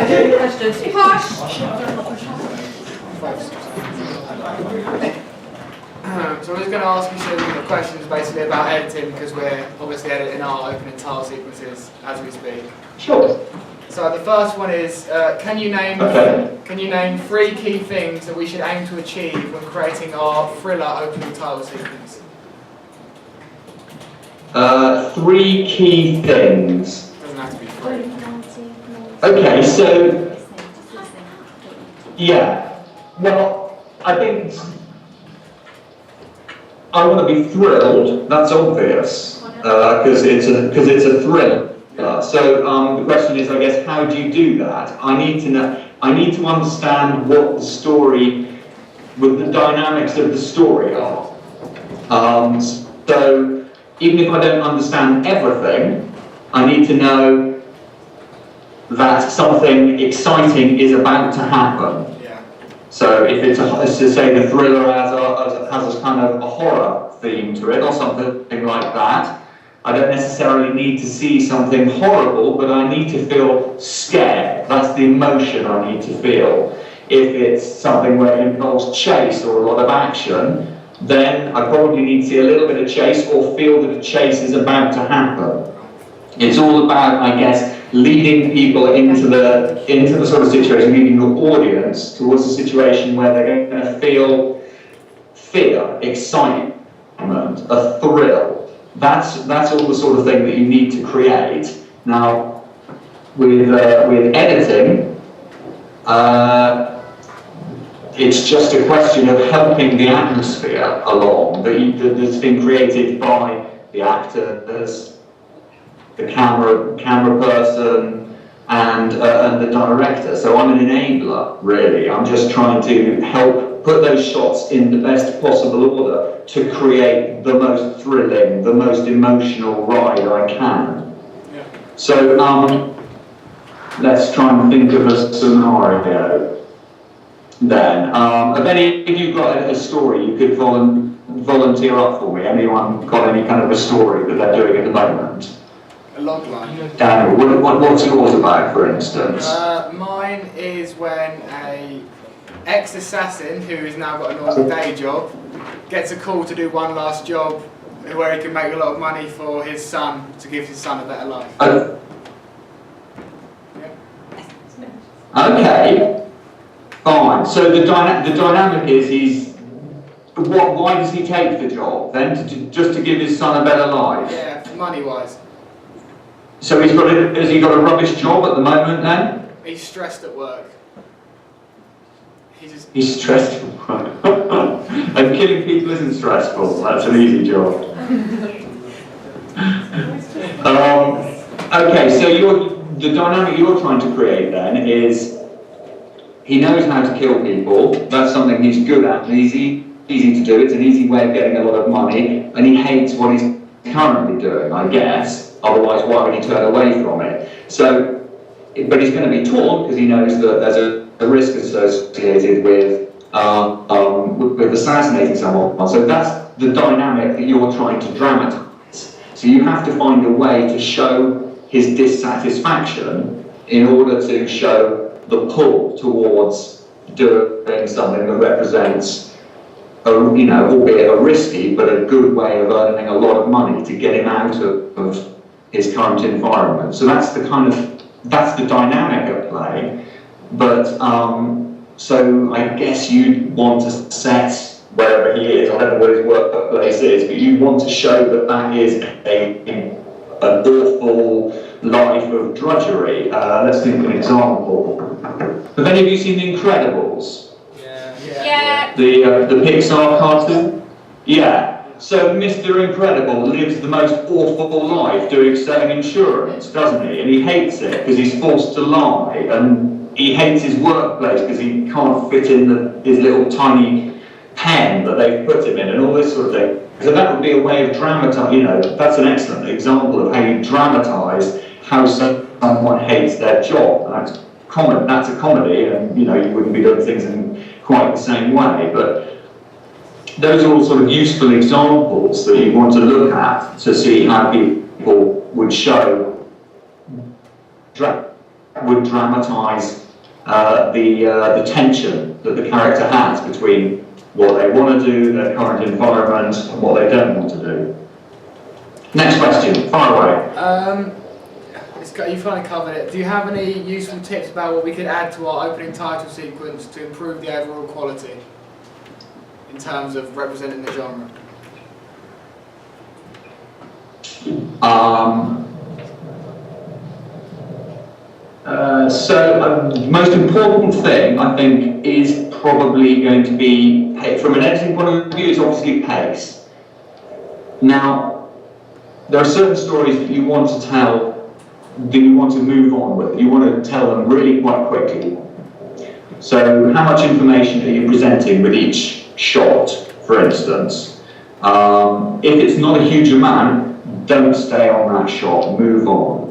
Questions? Hush! So I'm just going to ask you some questions basically about editing, because we're obviously editing our opening tile sequences as we speak. Sure. So the first one is, can you name 3 key things that we should aim to achieve when creating our thriller opening tile sequence? 3 key things. Doesn't have to be 3. Okay, so yeah. Well, I think I want to be thrilled. That's obvious because it's a thriller. So the question is, I guess, how do you do that? I need to know. I need to understand what the story, what the dynamics of the story are. So even if I don't understand everything, I need to know that something exciting is about to happen. Yeah. So if it's to say the thriller has a kind of a horror theme to it or something like that, I don't necessarily need to see something horrible, but I need to feel scared. That's the emotion I need to feel. If it's something where it involves chase or a lot of action, then I probably need to see a little bit of chase or feel that a chase is about to happen. It's all about, I guess, leading people into the sort of situation, leading the audience towards a situation where they're going to feel fear, excitement, a thrill. That's all the sort of thing that you need to create. Now, with editing, it's just a question of helping the atmosphere along that's been created by the actors, the camera person, and the director. So I'm an enabler, really. I'm just trying to help put those shots in the best possible order to create the most thrilling, the most emotional ride I can. Yeah. So let's try and think of a scenario then. Have any of you got a story you could volunteer up for me? Anyone got any kind of a story that they're doing at the moment? A log line. Daniel, what's yours about, for instance? Mine is when a ex-assassin, who has now got a normal day job, gets a call to do one last job where he can make a lot of money for his son, to give his son a better life. Okay, fine. So the dynamic is why does he take the job then? Just to give his son a better life? Yeah, money-wise. So has he got a rubbish job at the moment then? He's stressed at work. He's stressed at work. And killing people isn't stressful. That's an easy job. Okay, so the dynamic you're trying to create then is he knows how to kill people. That's something he's good at. And easy to do. It's an easy way of getting a lot of money. And he hates what he's currently doing, I guess. Otherwise, why would he turn away from it? So, but he's going to be torn because he knows that there's a risk associated with assassinating someone. So that's the dynamic that you're trying to dramatize. So you have to find a way to show his dissatisfaction in order to show the pull towards doing something that represents albeit a risky but a good way of earning a lot of money to get him out of his current environment. So that's the dynamic at play. But so I guess you'd want to set wherever he is. I don't know what his workplace is, but you want to show that is an awful life of drudgery. Let's think of an example. Have any of you seen The Incredibles? Yeah. The Pixar cartoon? Yeah. So Mr. Incredible lives the most awful life selling insurance, doesn't he? And he hates it because he's forced to lie, and he hates his workplace because he can't fit in his little tiny pen that they've put him in, and all this sort of thing. So that would be a way of dramatizing. That's an excellent example of how you dramatize how someone hates their job. That's a comedy, and you wouldn't be doing things in quite the same way, but those are all sort of useful examples that you want to look at to see how people would show would dramatise the tension that the character has between what they want to do, their current environment, and what they don't want to do. Next question, fire away. You finally covered it. Do you have any useful tips about what we could add to our opening title sequence to improve the overall quality in terms of representing the genre? The most important thing, I think, is probably going to be, from an editing point of view, is obviously pace. Now, there are certain stories that you want to tell, that you want to move on with. You want to tell them really quite quickly. So, how much information are you presenting with each shot, for instance? If it's not a huge amount, don't stay on that shot, move on.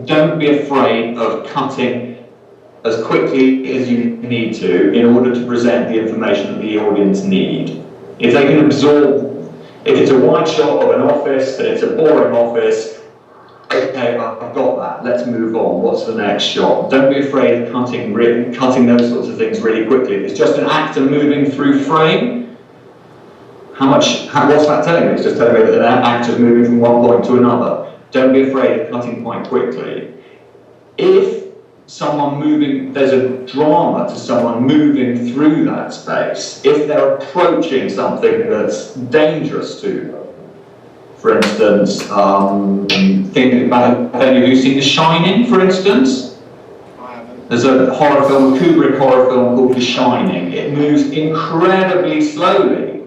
Don't be afraid of cutting as quickly as you need to in order to present the information that the audience need. If they can absorb, if it's a wide shot of an office and it's a boring office, okay, I've got that, let's move on, what's the next shot? Don't be afraid of cutting those sorts of things really quickly. If it's just an actor moving through frame, what's that telling me? It's just telling me that an actor's moving from one point to another. Don't be afraid of cutting quite quickly. If there's a drama to someone moving through that space, if they're approaching something that's dangerous to them, for instance, thinking about, have any of you seen The Shining, for instance? I haven't. There's a horror film, a Kubrick horror film called The Shining. It moves incredibly slowly.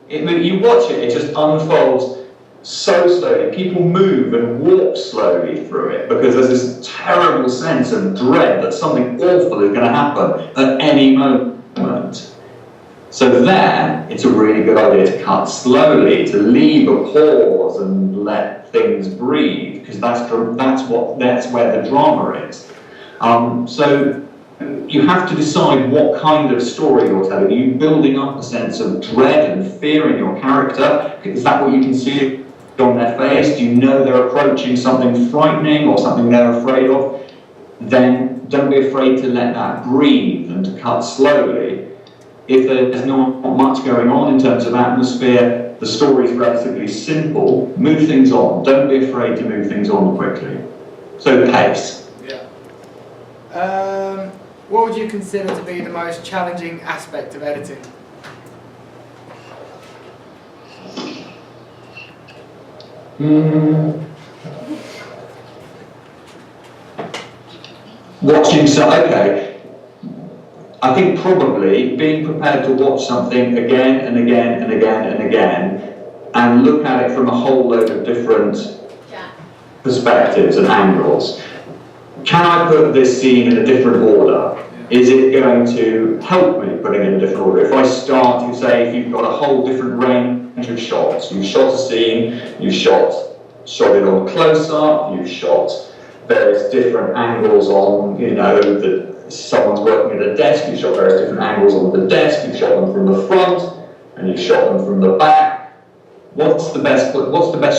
You watch it, it just unfolds so slowly. People move and walk slowly through it because there's this terrible sense of dread that something awful is going to happen at any moment. So there, it's a really good idea to cut slowly, to leave a pause and let things breathe, because that's where the drama is. So you have to decide what kind of story you're telling. Are you building up a sense of dread and fear in your character? Is that what you can see on their face? Do you know they're approaching something frightening or something they're afraid of? Then don't be afraid to let that breathe and to cut slowly. If there's not much going on in terms of atmosphere, the story's relatively simple, move things on. Don't be afraid to move things on quickly. So pace. Yeah. What would you consider to be the most challenging aspect of editing? Okay. I think probably being prepared to watch something again and again and again and again and look at it from a whole load of different perspectives and angles. Can I put this scene in a different order? Is it going to help me putting it in a different order? If I start to say, if you've got a whole different range of shots, you've shot a scene, you've shot it on close-up, you've shot various different angles on, someone's working at a desk, you've shot various different angles on the desk, you've shot them from the front, and you've shot them from the back. What's the best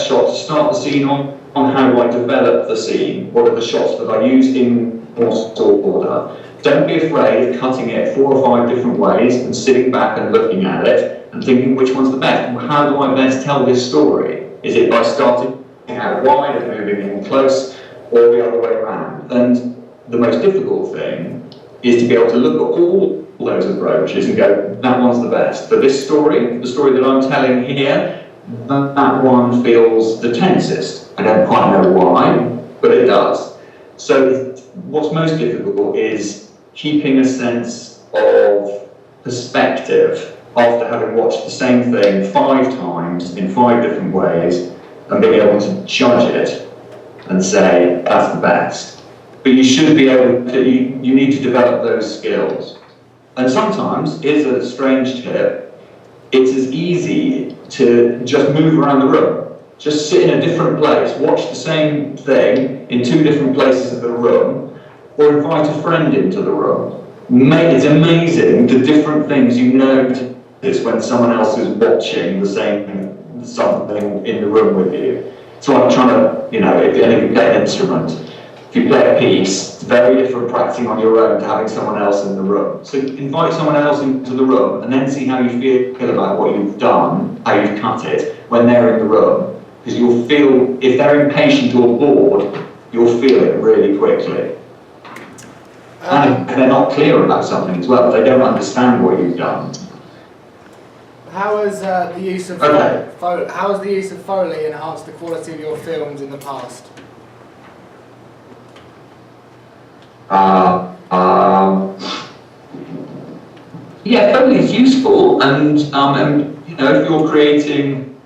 shot to start the scene on? How do I develop the scene? What are the shots that I use in what order? Don't be afraid of cutting it 4 or 5 different ways and sitting back and looking at it and thinking which one's the best. How do I best tell this story? Is it by starting out wide and moving in close, or the other way around? And the most difficult thing is to be able to look at all those approaches and go, that one's the best. For this story, the story that I'm telling here, that one feels the tensest. I don't quite know why, but it does. So what's most difficult is keeping a sense of perspective after having watched the same thing 5 times in 5 different ways and being able to judge it and say, that's the best. But you should be able to, you need to develop those skills. And sometimes, here's a strange tip, it's as easy to just move around the room. Just sit in a different place, watch the same thing in 2 different places of the room, or invite a friend into the room. It's amazing the different things you notice when someone else is watching the same something in the room with you. It's like trying to, if you play an instrument, if you play a piece, it's very different practicing on your own to having someone else in the room. So invite someone else into the room and then see how you feel about what you've done, how you've cut it, when they're in the room. Because you'll feel, if they're impatient or bored, you'll feel it really quickly. And if they're not clear about something as well, if they don't understand what you've done. How has the use of Foley enhanced the quality of your films in the past? Yeah, Foley is useful, and you know, if you're creating,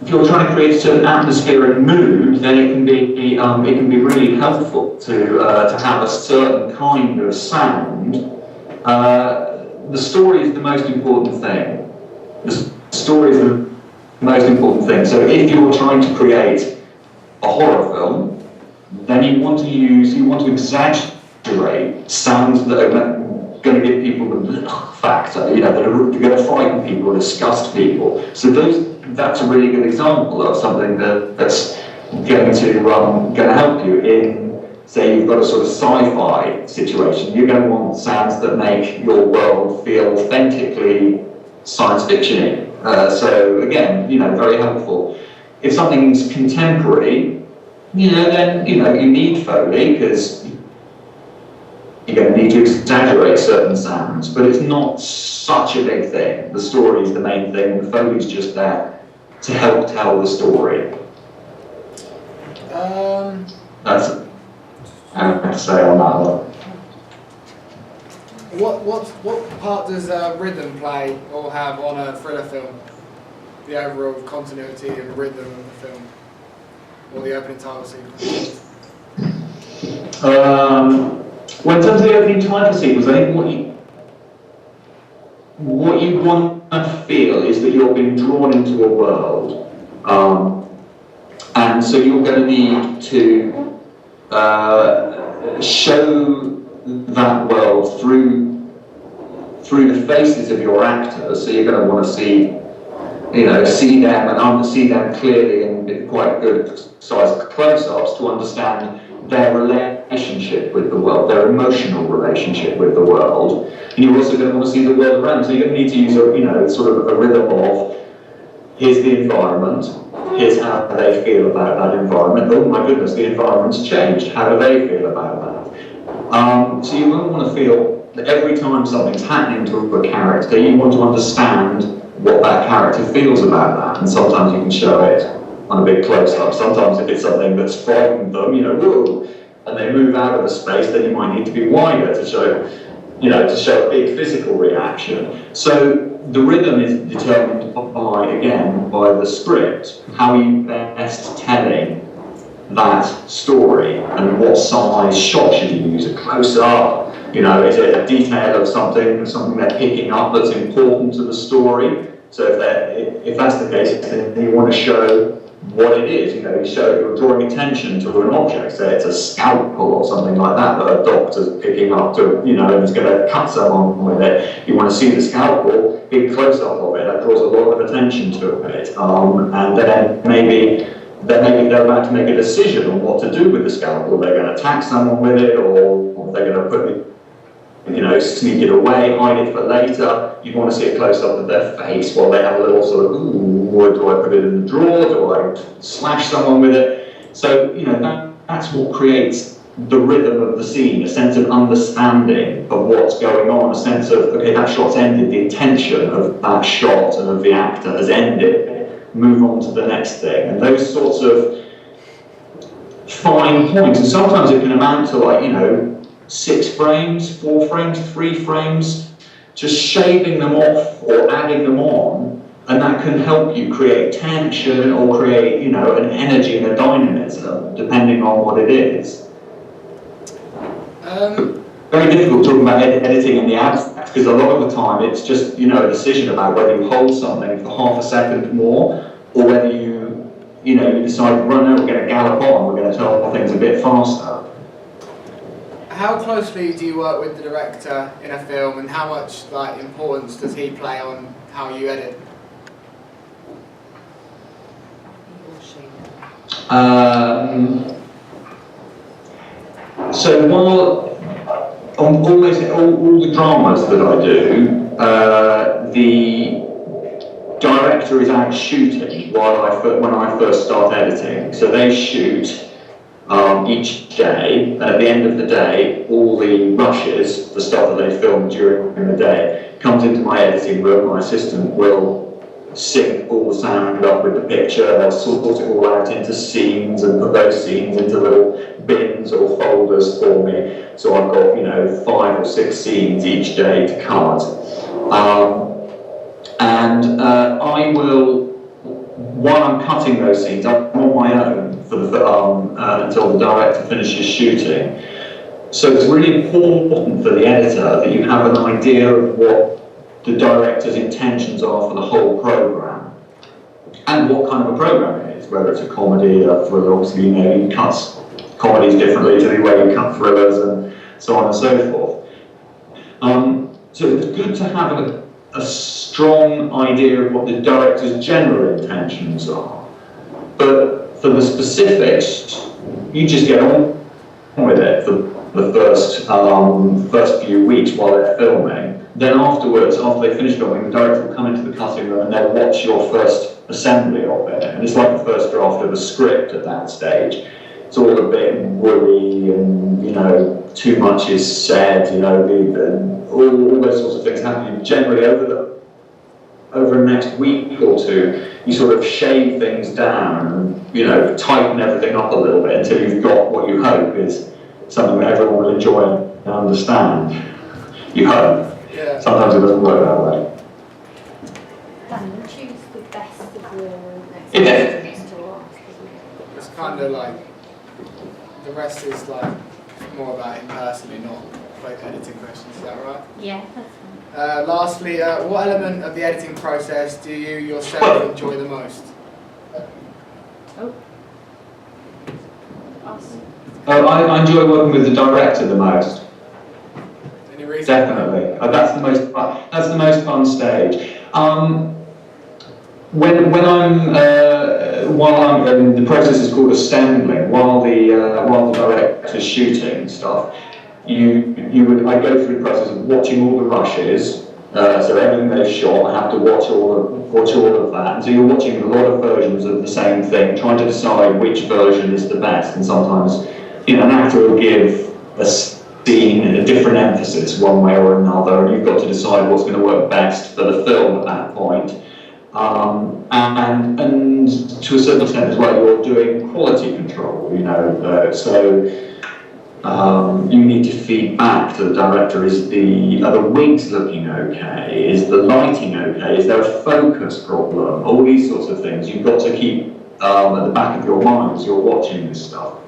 if you're trying to create a certain atmosphere and mood, then it can be really helpful to have a certain kind of sound. The story is the most important thing. The story is the most important thing. So if you're trying to create a horror film, then you want to exaggerate sounds that are going to give people the factor, you know, that are going to frighten people, disgust people. So that's a really good example of something that's going to help you in, say, you've got a sort of sci-fi situation. You're going to want sounds that make your world feel authentically science fiction-y. So again, you know, very helpful. If something's contemporary, you know, then you need Foley because you're going to need to exaggerate certain sounds, but it's not such a big thing. The story is the main thing. The Foley's just there to help tell the story. That's I have to say on that one. What part does rhythm play or have on a thriller film? The overall continuity and rhythm of the film, or the opening title sequence? Well, in terms of the opening title sequence, I think what you want to feel is that you're being drawn into a world, and so you're going to need to show that world through the faces of your actors. So you're going to want to see them and see them clearly in quite good sized close-ups to understand their relationship with the world, their emotional relationship with the world. And you're also going to want to see the world around. So you're going to need to use sort of a rhythm of, here's the environment, here's how they feel about that environment. Oh my goodness, the environment's changed. How do they feel about that? So you won't want to feel that every time something's happening to a character, you want to understand what that character feels about that. And sometimes you can show it on a big close-up. Sometimes if it's something that's frightened them, whoa, and they move out of the space, then you might need to be wider to show, a big physical reaction. So the rhythm is determined by the script. How are you best telling that story, and what size shot should you use? A close-up? Is it a detail of something they're picking up that's important to the story? So if that's the case, then you want to show what it is. You're drawing attention to an object. Say it's a scalpel or something like that a doctor's picking up to, and he's going to cut someone with it. You want to see the scalpel, big close-up of it. That draws a lot of attention to it. And then maybe they're about to make a decision on what to do with the scalpel. They're going to attack someone with it, or they're going to put it, sneak it away, hide it for later. You want to see a close-up of their face while they have a little sort of, ooh, do I put it in the drawer? Do I slash someone with it? So, that's what creates the rhythm of the scene, a sense of understanding of what's going on, a sense of, okay, that shot's ended, the intention of that shot and of the actor has ended, move on to the next thing. And those sorts of fine points, and sometimes it can amount to 6 frames, 4 frames, 3 frames, just shaving them off or adding them on, and that can help you create tension or create, an energy and a dynamism, depending on what it is. Very difficult talking about editing in the abstract, because a lot of the time it's just, a decision about whether you hold something for half a second more, or whether you decide, well, no, we're going to gallop on, we're going to tell things a bit faster. How closely do you work with the director in a film, and how much importance does he play on how you edit? So while on almost all the dramas that I do, the director is out shooting when I first start editing. So they shoot each day, and at the end of the day, all the rushes, the stuff that they filmed during the day, comes into my editing room. My assistant will sync all the sound up with the picture, they'll sort it all out into scenes and put those scenes into little bins or folders for me. So I've got, 5 or 6 scenes each day to cut. I will, while I'm cutting those scenes, I'm on my own for the until the director finishes shooting. So it's really important for the editor that you have an idea of what the director's intentions are for the whole program, and what kind of a program it is, whether it's a comedy, a thriller. Obviously, you cut comedies differently to the way you cut thrillers, and so on and so forth. So it's good to have a strong idea of what the director's general intentions are, but for the specifics, you just get on with it for the first few weeks while they're filming. Then afterwards, after they finish filming, the director will come into the cutting room and they'll watch your first assembly of it. And it's like the first draft of a script at that stage. It's all a bit woolly and, too much is said, all those sorts of things happen. Generally, over the next week or two, you sort of shave things down and, tighten everything up a little bit until you've got what you hope is something that everyone will enjoy and understand. You hope. Yeah. Sometimes it doesn't work that way. Dan, choose the best of the next Yeah. questions to ask. It's kind of like, the rest is like more about him personally, not like editing questions, is that right? Yeah, that's fine. Lastly, what element of the editing process do you yourself enjoy the most? Awesome. I enjoy working with the director the most. Any reason? Definitely. That's the most fun. That's the most fun stage. When the process is called assembling. While the director's shooting stuff, I go through the process of watching all the rushes. So everything they've shot, I have to watch all of that. And so you're watching a lot of versions of the same thing, trying to decide which version is the best. And sometimes, an actor will give a scene a different emphasis one way or another, and you've got to decide what's going to work best for the film at that point. And to a certain extent as well, you're doing quality control. You need to feed back to the director: are the wigs looking okay? Is the lighting okay? Is there a focus problem? All these sorts of things you've got to keep at the back of your mind as you're watching this stuff.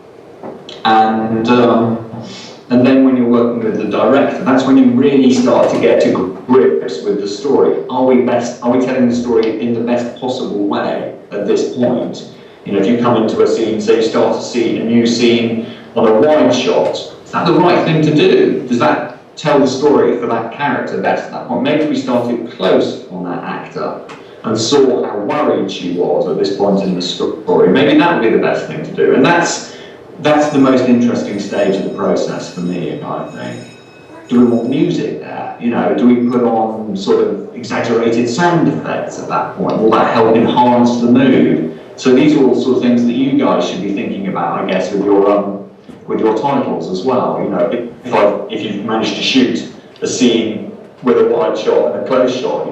And then when you're working with the director, that's when you really start to get to grips with the story. Are we telling the story in the best possible way at this point? If you come into a scene, say you start to see a new scene on a wide shot, is that the right thing to do? Does that tell the story for that character best at that point? Maybe we started close on that actor and saw how worried she was at this point in the story. Maybe that would be the best thing to do. And that's the most interesting stage of the process for me, I think. Do we want music there? Do we put on sort of exaggerated sound effects at that point? Will that help enhance the mood? So these are all sort of things that you guys should be thinking about, I guess, with your titles as well. If you've managed to shoot a scene with a wide shot and a close shot,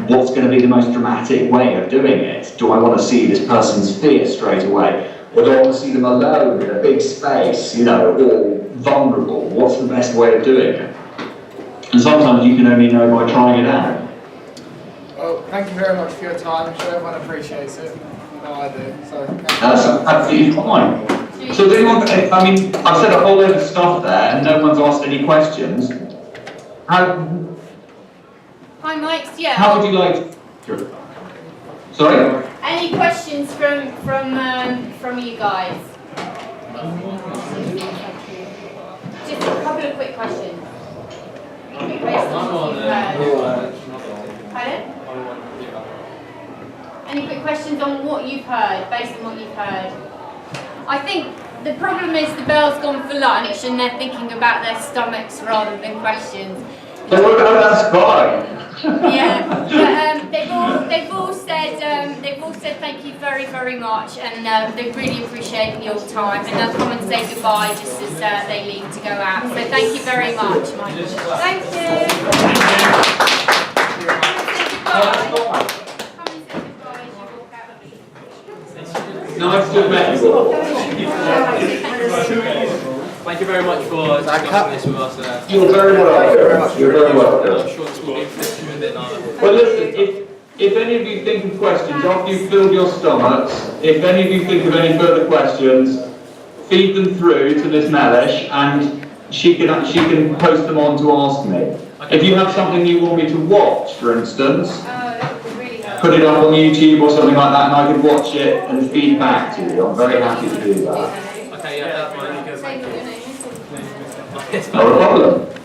what's going to be the most dramatic way of doing it? Do I want to see this person's fear straight away? Or do I want to see them alone in a big space, all vulnerable? What's the best way of doing it? And sometimes you can only know by trying it out. Well, thank you very much for your time. I'm sure everyone appreciates it. No, I do. So, that's absolutely fine. So do you want, I've said a whole load of stuff there and no one's asked any questions. Hi, Mike. Yeah. How would you like... Sorry? Any questions from you guys? Just a couple of quick questions. Based on what you've heard. Pardon? Any quick questions on what you've heard, based on what you've heard? I think the problem is the girls gone for lunch and they're thinking about their stomachs rather than questions. That's fine. Yeah, but they've all said thank you very, very much, and they really appreciate your time, and they'll come and say goodbye just as they leave to go out. So thank you very much, Mike. Thank you. Come and say goodbye as you walk out. Nice to meet you all. Thank you very much for discussing this with us. You're very welcome. You're very welcome. I'm sure this will be interesting within our... Well, listen, if any of you think of questions after you've filled your stomachs, if any of you think of any further questions, feed them through to Miss Mellish, and she can post them on to ask me. Okay. If you have something you want me to watch, for instance, put it up on YouTube or something like that, and I can watch it and feed back to you. I'm very happy to do that. Okay, yeah, that's fine. No problem.